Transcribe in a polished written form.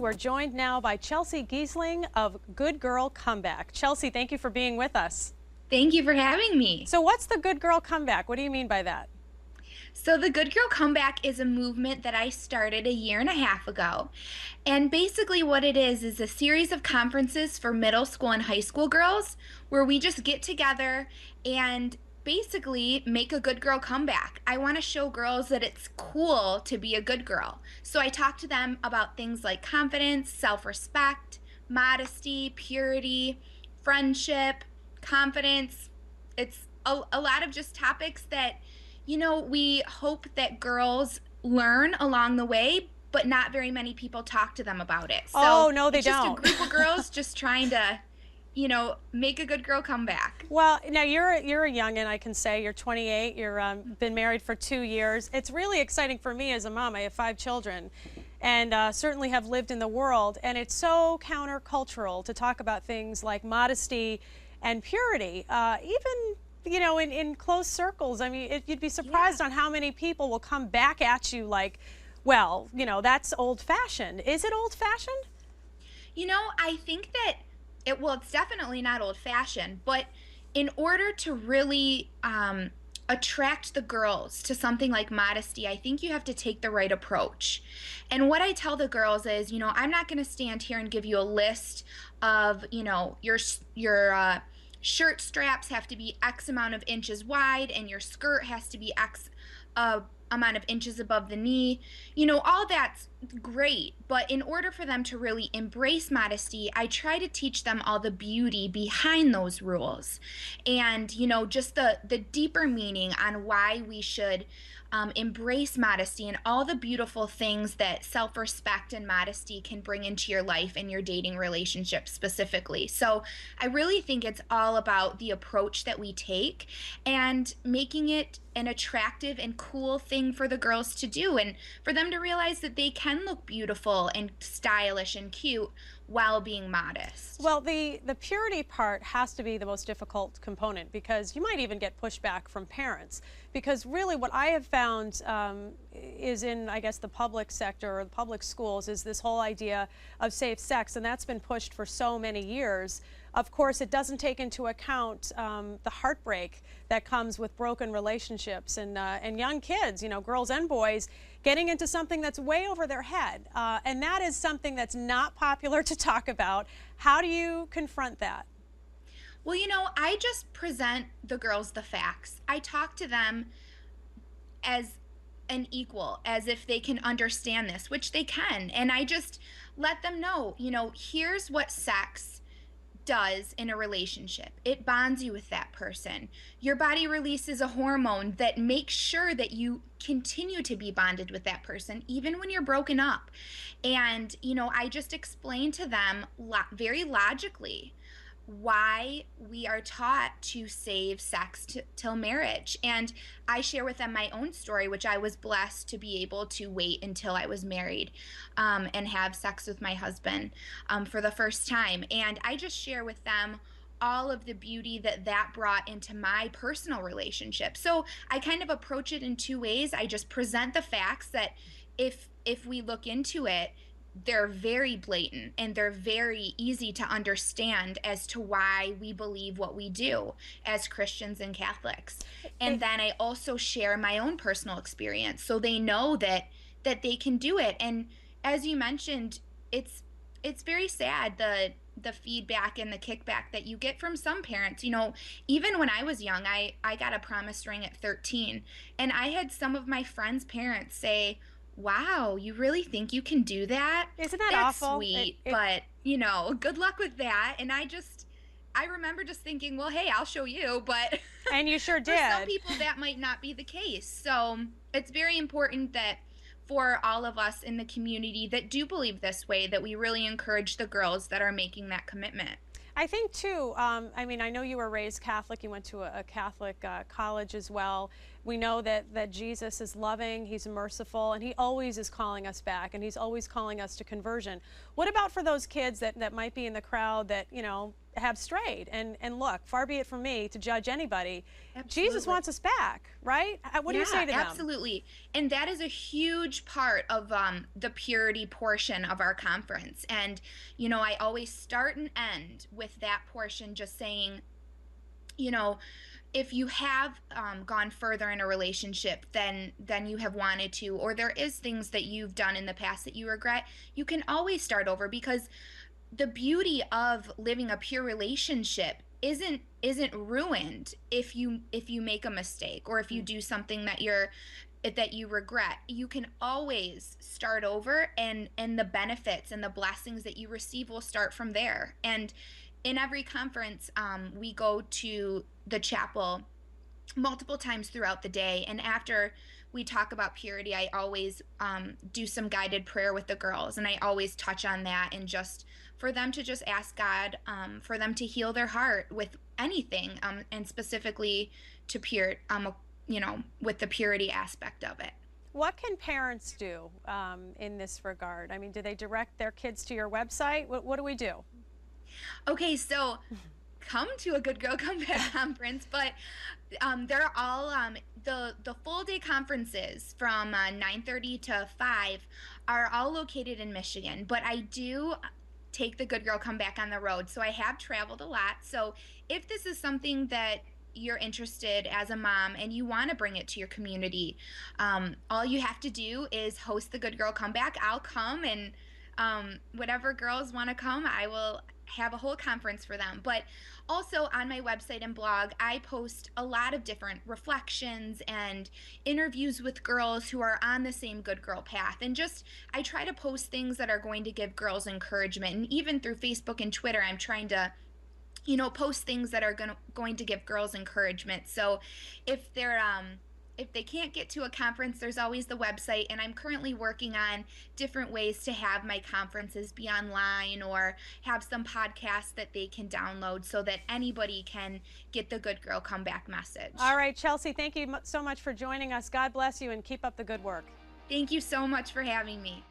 We're joined now by Chelsea Gheesling of Good Girl Comeback. Chelsea, thank you for being with us. Thank you for having me. So what's the Good Girl Comeback? What do you mean by that? So, the Good Girl Comeback is a movement that I started a year and a half ago. And basically, what it is a series of conferences for middle school and high school girls where we just get together and basically make a good girl comeback. I want to show girls that it's cool to be a good girl. So, I talk to them about things like confidence, self respect, modesty, purity, friendship, confidence. It's a lot of just topics that we hope that girls learn along the way, but not very many people talk to them about it. So Oh, no, they it's just don't. a group of girls just trying to, make a good girl comeback. Well, now you're a youngin', I can say. You're 28. You've been married for 2 years. It's really exciting for me as a mom. I have 5 children, and certainly have lived in the world. And it's so countercultural to talk about things like modesty and purity, even in close circles. I mean, you'd be surprised on how many people will come back at you like, well, that's old-fashioned. Is it old-fashioned? I think that it's definitely not old fashioned, but in order to really attract the girls to something like modesty, I think you have to take the right approach. And what I tell the girls is, I'm not going to stand here and give you a list of, your shirt straps have to be X amount of inches wide and your skirt has to be X amount of inches above the knee. All that's great, but in order for them to really embrace modesty, I try to teach them all the beauty behind those rules and, just the deeper meaning on why we should embrace modesty and all the beautiful things that self-respect and modesty can bring into your life and your dating relationship specifically. So I really think it's all about the approach that we take and making it an attractive and cool thing for the girls to do and for them to realize that they can look beautiful and stylish and cute while being modest. Well, the purity part has to be the most difficult component because you might even get pushback from parents. Because really what I have found is in, I guess, the public sector or the public schools is this whole idea of safe sex, and that's been pushed for so many years. Of course, it doesn't take into account the heartbreak that comes with broken relationships and young kids, girls and boys, getting into something that's way over their head. And that is something that's not popular to talk about. How do you confront that? Well, I just present the girls the facts. I talk to them as an equal, as if they can understand this, which they can. And I just let them know, here's what sex does in a relationship. It bonds you with that person. Your body releases a hormone that makes sure that you continue to be bonded with that person even when you're broken up. And I just explain to them very logically why we are taught to save sex till marriage. And I share with them my own story, which I was blessed to be able to wait until I was married and have sex with my husband for the first time. And I just share with them all of the beauty that brought into my personal relationship. So I kind of approach it in 2 ways. I just present the facts that if we look into it, they're very blatant and they're very easy to understand as to why we believe what we do as Christians and Catholics. And then I also share my own personal experience so they know that they can do it. And as you mentioned, it's very sad the feedback and the kickback that you get from some parents. Even when I was young, I got a promise ring at 13, and I had some of my friends' parents say, wow, you really think you can do that? Isn't that That's awful? sweet, but good luck with that. And I remember just thinking, well, hey, I'll show you, but And you sure for some did. people that might not be the case. So it's very important that for all of us in the community that do believe this way, that we really encourage the girls that are making that commitment. I think too, I mean, I know you were raised Catholic, you went to a Catholic college as well. We know that Jesus is loving, he's merciful, and he always is calling us back, and he's always calling us to conversion. What about for those kids that might be in the crowd that, have strayed. And look, far be it from me to judge anybody. Jesus Absolutely. wants us back, right? What do you Yeah, say to them? absolutely. And that is a huge part of the purity portion of our conference. And, I always start and end with that portion just saying, you know, if you have gone further in a relationship than you have wanted to, or there is things that you've done in the past that you regret, you can always start over, because the beauty of living a pure relationship isn't ruined if you make a mistake, or if you do something that you regret. You can always start over, and the benefits and the blessings that you receive will start from there. And in every conference, we go to the chapel multiple times throughout the day. And after we talk about purity, I always do some guided prayer with the girls. And I always touch on that, and just for them to just ask God, for them to heal their heart with anything, and specifically to with the purity aspect of it. What can parents do in this regard? I mean, do they direct their kids to your website? What do we do? Okay, so come to a Good Girl Comeback conference, but they're all the full day conferences from 9:30 to 5 are all located in Michigan. But I do take the Good Girl Comeback on the road, so I have traveled a lot. So if this is something that you're interested as a mom and you want to bring it to your community, all you have to do is host the Good Girl Comeback. I'll come, and whatever girls want to come, I will have a whole conference for them. But also on my website and blog, I post a lot of different reflections and interviews with girls who are on the same good girl path. And just, I try to post things that are going to give girls encouragement. And even through Facebook and Twitter, I'm trying to post things that are going to give girls encouragement. So if they can't get to a conference, there's always the website, and I'm currently working on different ways to have my conferences be online, or have some podcasts that they can download so that anybody can get the Good Girl Comeback message. All right, Chelsea, thank you so much for joining us. God bless you and keep up the good work. Thank you so much for having me.